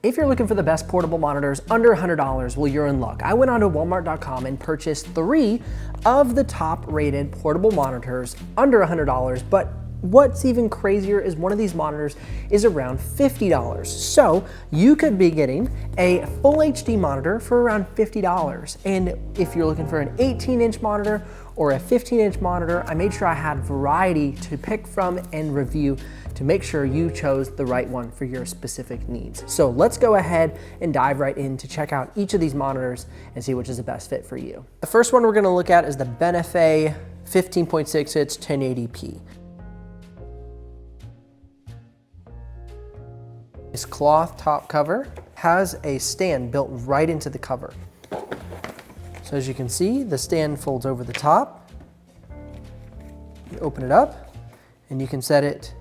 If you're looking for the best portable monitors under $100, well, you're in luck. I went onto walmart.com and purchased 3 of the top rated portable monitors under $100, but what's even crazier is one of these monitors is around $50. So you could be getting a full HD monitor for around $50. And if you're looking for an 18-inch monitor or a 15-inch monitor, I made sure I had variety to pick from and review to make sure you chose the right one for your specific needs. So let's go ahead and dive right in to check out each of these monitors and see which is the best fit for you. The first one we're gonna look at is the Benfei 15.6 inch 1080p. This cloth top cover has a stand built right into the cover. So as you can see, the stand folds over the top. You open it up and you can set it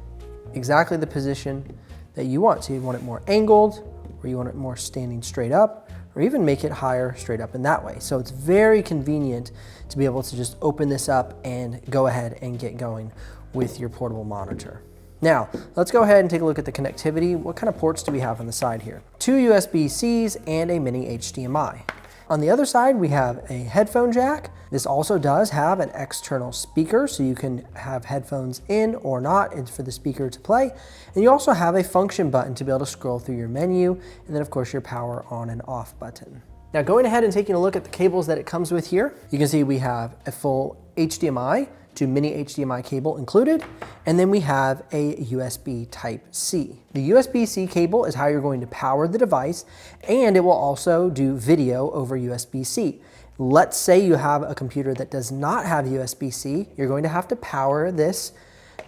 exactly the position that you want. So you want it more angled, or you want it more standing straight up, or even make it higher straight up in that way. So it's very convenient to be able to just open this up and go ahead and get going with your portable monitor. Now, let's go ahead and take a look at the connectivity. What kind of ports do we have on the side here? 2 USB-Cs and a mini HDMI. On the other side, we have a headphone jack. This also does have an external speaker, so you can have headphones in or not, and for the speaker to play. And you also have a function button to be able to scroll through your menu, and then of course your power on and off button. Now going ahead and taking a look at the cables that it comes with here, you can see we have a full HDMI to mini HDMI cable included, and then we have a USB Type-C. The USB-C cable is how you're going to power the device, and it will also do video over USB-C. Let's say you have a computer that does not have USB-C, you're going to have to power this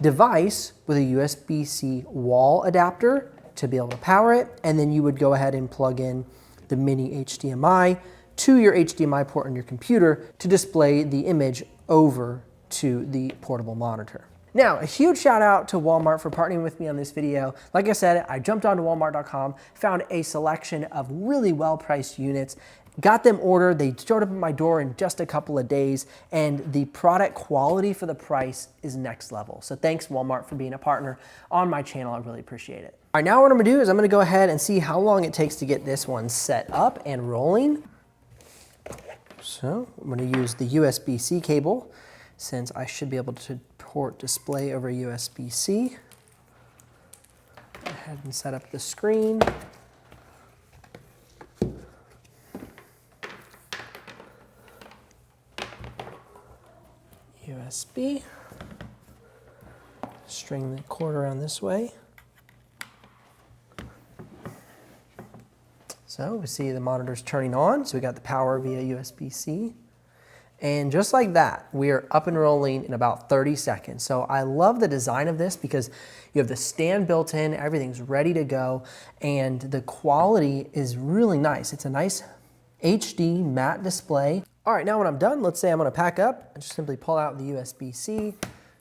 device with a USB-C wall adapter to be able to power it, and then you would go ahead and plug in the mini HDMI to your HDMI port on your computer to display the image over to the portable monitor. Now, a huge shout out to Walmart for partnering with me on this video. Like I said, I jumped onto walmart.com, found a selection of really well-priced units, got them ordered, they showed up at my door in just a couple of days, and the product quality for the price is next level. So thanks Walmart for being a partner on my channel, I really appreciate it. All right, now what I'm gonna do is I'm gonna go ahead and see how long it takes to get this one set up and rolling. So I'm gonna use the USB-C cable, since I should be able to port display over USB-C. Go ahead and set up the screen. USB. String the cord around this way. So we see the monitor's turning on, so we got the power via USB-C. And just like that, we are up and rolling in about 30 seconds. So I love the design of this because you have the stand built in, everything's ready to go, and the quality is really nice. It's a nice HD matte display. All right, now when I'm done, let's say I'm gonna pack up. I just simply pull out the USB-C,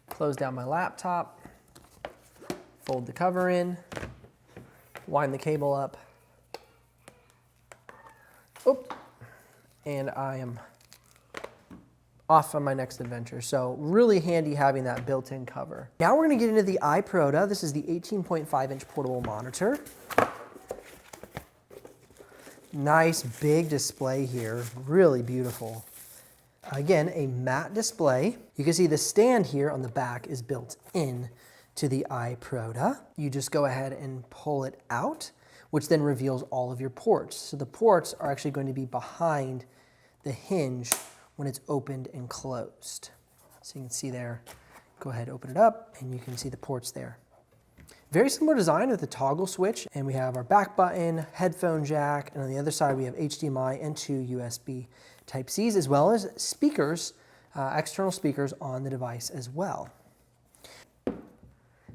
close down my laptop, fold the cover in, wind the cable up. Oop, and I am off on my next adventure. So really handy having that built-in cover. Now we're gonna get into the iProda. This is the 18.5-inch portable monitor. Nice big display here, really beautiful. Again, a matte display. You can see the stand here on the back is built in to the iProda. You just go ahead and pull it out, which then reveals all of your ports. So the ports are actually going to be behind the hinge when it's opened and closed. So you can see there, go ahead, open it up, and you can see the ports there. Very similar design with the toggle switch, and we have our back button, headphone jack, and on the other side we have HDMI and 2 USB Type-Cs, as well as speakers, external speakers on the device as well.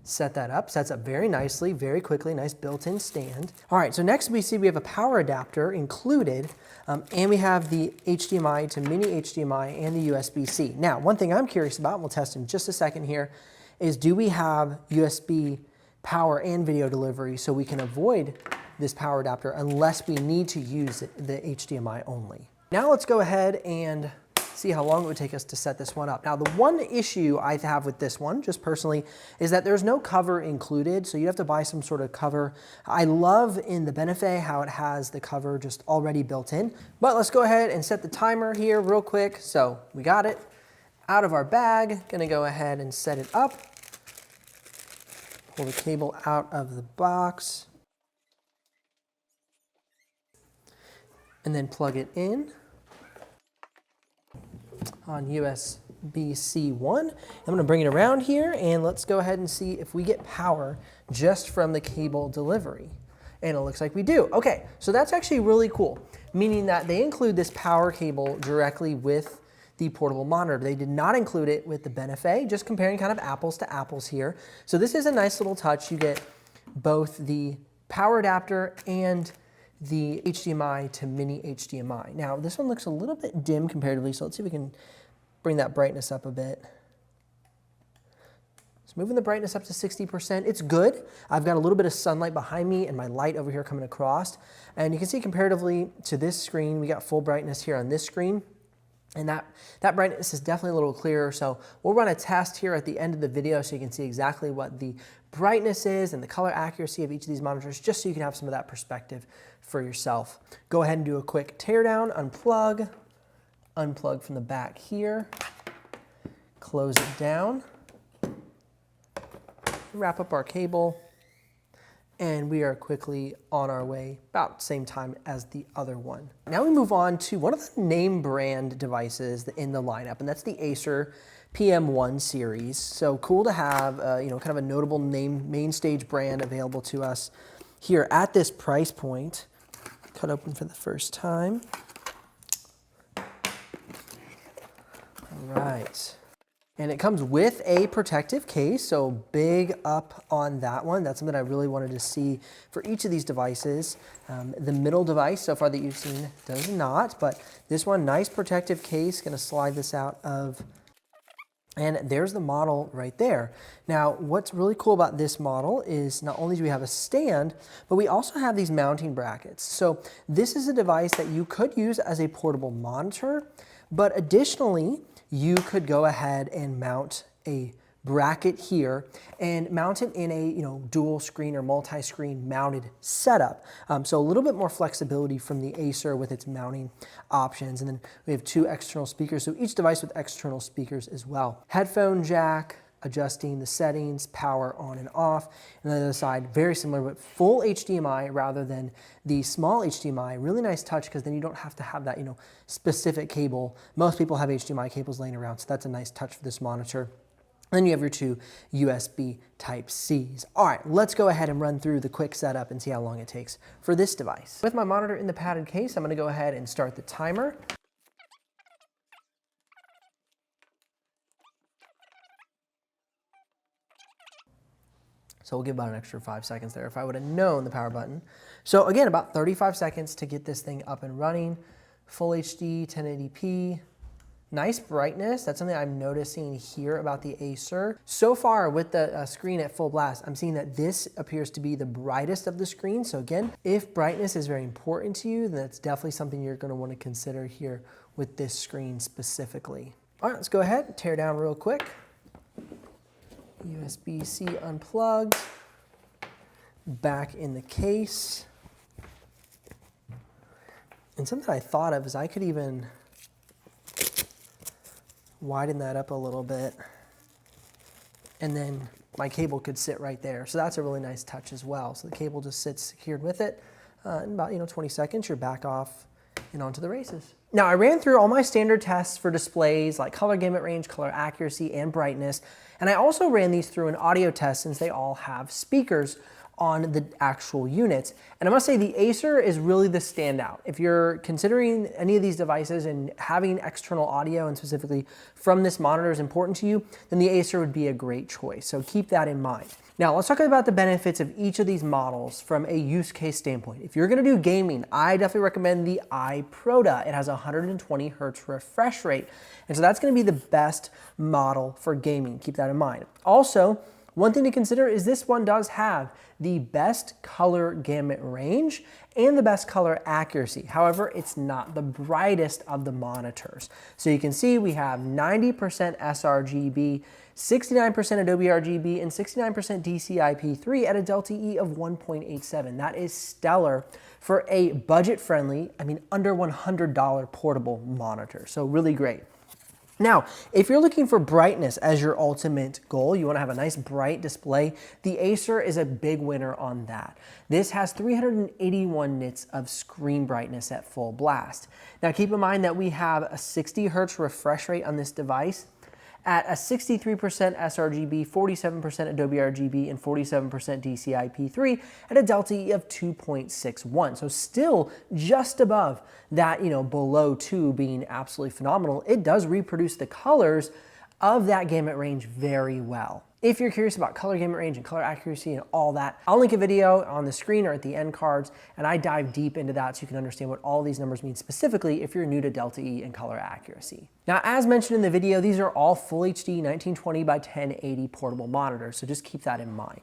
Set that up, sets up very nicely, very quickly, nice built-in stand. All right, so next we see we have a power adapter included, and we have the HDMI to mini HDMI and the USB-C. Now, one thing I'm curious about, and we'll test in just a second here, is do we have USB power and video delivery so we can avoid this power adapter unless we need to use the HDMI only. Now let's go ahead and see how long it would take us to set this one up. Now, the one issue I have with this one, just personally, is that there's no cover included, so you have to buy some sort of cover. I love in the Benfei how it has the cover just already built in, but let's go ahead and set the timer here real quick. So we got it out of our bag, gonna go ahead and set it up. Pull the cable out of the box, and then plug it in on USB-C 1. I'm gonna bring it around here and let's go ahead and see if we get power just from the cable delivery. And it looks like we do. Okay, so that's actually really cool, meaning that they include this power cable directly with the portable monitor. They did not include it with the Benfei, just comparing kind of apples to apples here. So this is a nice little touch. You get both the power adapter and the HDMI to mini HDMI. Now this one looks a little bit dim comparatively, so let's see if we can bring that brightness up a bit. So moving the brightness up to 60%, it's good. I've got a little bit of sunlight behind me and my light over here coming across. And you can see comparatively to this screen, we got full brightness here on this screen. And that brightness is definitely a little clearer. So we'll run a test here at the end of the video so you can see exactly what the brightness is and the color accuracy of each of these monitors, just so you can have some of that perspective for yourself. Go ahead and do a quick teardown, unplug from the back here, close it down, wrap up our cable, and we are quickly on our way about the same time as the other one. Now we move on to one of the name brand devices in the lineup, and that's the Acer PM1 series. So cool to have, kind of a notable name, main stage brand available to us here at this price point. Cut open for the first time. All right. And it comes with a protective case, so big up on that one. That's something I really wanted to see for each of these devices. The middle device so far that you've seen does not, but this one, nice protective case. Gonna slide this out of, and there's the model right there. Now, what's really cool about this model is not only do we have a stand, but we also have these mounting brackets. So this is a device that you could use as a portable monitor, but additionally, you could go ahead and mount a bracket here and mount it in a dual screen or multi-screen mounted setup. So a little bit more flexibility from the Acer with its mounting options. And then we have two external speakers, so each device with external speakers as well. Headphone jack, adjusting the settings, power on and off. And on the other side, very similar, but full HDMI rather than the small HDMI. Really nice touch, because then you don't have to have that specific cable. Most people have HDMI cables laying around, so that's a nice touch for this monitor. Then you have your two USB Type-Cs. All right, let's go ahead and run through the quick setup and see how long it takes for this device. With my monitor in the padded case, I'm gonna go ahead and start the timer. So we'll give about an extra 5 seconds there if I would have known the power button. So again, about 35 seconds to get this thing up and running. Full HD, 1080p. Nice brightness. That's something I'm noticing here about the Acer. So far with the screen at full blast, I'm seeing that this appears to be the brightest of the screen. So again, if brightness is very important to you, then that's definitely something you're going to want to consider here with this screen specifically. All right, let's go ahead and tear down real quick. USB-C unplugged, back in the case. And something I thought of is I could even widen that up a little bit, and then my cable could sit right there. So that's a really nice touch as well. So the cable just sits secured with it. In about 20 seconds, you're back off and onto the races. Now, I ran through all my standard tests for displays like color gamut range, color accuracy, and brightness. And I also ran these through an audio test since they all have speakers on the actual units. And I must say the Acer is really the standout. If you're considering any of these devices and having external audio, and specifically from this monitor, is important to you, then the Acer would be a great choice. So keep that in mind. Now let's talk about the benefits of each of these models from a use case standpoint. If you're gonna do gaming, I definitely recommend the iProda. It has a 120 Hertz refresh rate. And so that's gonna be the best model for gaming. Keep that in mind. Also, one thing to consider is this one does have the best color gamut range and the best color accuracy. However, it's not the brightest of the monitors. So you can see we have 90% sRGB, 69% Adobe RGB, and 69% DCI-P3 at a delta E of 1.87. That is stellar for a budget-friendly, under $100 portable monitor. So really great. Now, if you're looking for brightness as your ultimate goal, you want to have a nice bright display, the Acer is a big winner on that. This has 381 nits of screen brightness at full blast. Now keep in mind that we have a 60 Hz refresh rate on this device at a 63% sRGB, 47% Adobe RGB, and 47% DCI-P3 at a delta E of 2.61. So still just above that, below 2 being absolutely phenomenal. It does reproduce the colors of that gamut range very well. If you're curious about color gamut range and color accuracy and all that, I'll link a video on the screen or at the end cards, and I dive deep into that so you can understand what all these numbers mean specifically if you're new to delta E and color accuracy. Now, as mentioned in the video, these are all full HD 1920 by 1080 portable monitors, so just keep that in mind.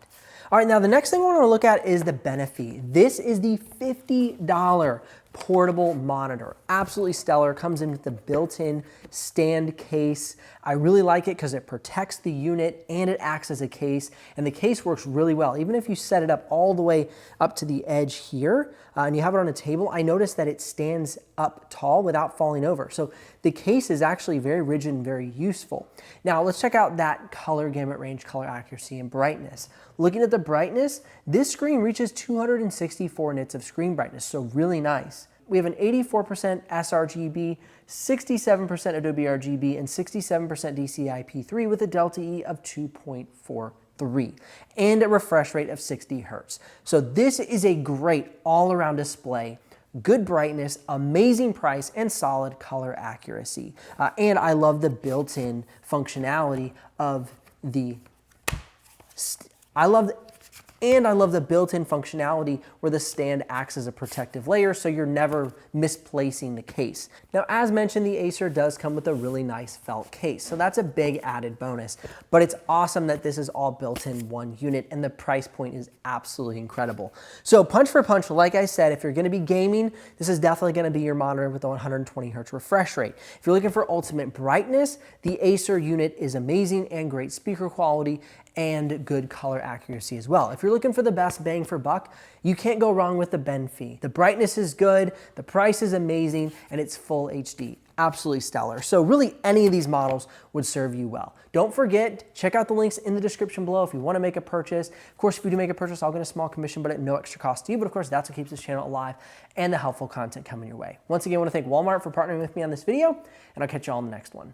All right, now the next thing I want to look at is the Benfei. This is the $50 portable monitor. Absolutely stellar. Comes in with the built-in stand case. I really like it because it protects the unit and it acts as a case, and the case works really well. Even if you set it up all the way up to the edge here and you have it on a table, I noticed that it stands up tall without falling over. So the case is actually very rigid and very useful. Now let's check out that color gamut range, color accuracy, and brightness. Looking at the brightness, this screen reaches 264 nits of screen brightness, so really nice. We have an 84% sRGB, 67% Adobe RGB, and 67% DCI-P3 with a delta E of 2.43 and a refresh rate of 60 Hz. So this is a great all-around display, good brightness, amazing price, and solid color accuracy. And I love the built-in functionality of the I love the built-in functionality where the stand acts as a protective layer so you're never misplacing the case. Now, as mentioned, the Acer does come with a really nice felt case, so that's a big added bonus. But it's awesome that this is all built in one unit, and the price point is absolutely incredible. So punch for punch, like I said, if you're going to be gaming, this is definitely going to be your monitor with a 120 Hz refresh rate. If you're looking for ultimate brightness, the Acer unit is amazing and great speaker quality and good color accuracy as well. If you're looking for the best bang for buck, you can't go wrong with the Benfei. The brightness is good, the price is amazing, and it's full HD. Absolutely stellar. So really any of these models would serve you well. Don't forget, check out the links in the description below if you want to make a purchase. Of course, if you do make a purchase, I'll get a small commission, but at no extra cost to you. But of course, that's what keeps this channel alive and the helpful content coming your way. Once again, I want to thank Walmart for partnering with me on this video, and I'll catch you all in the next one.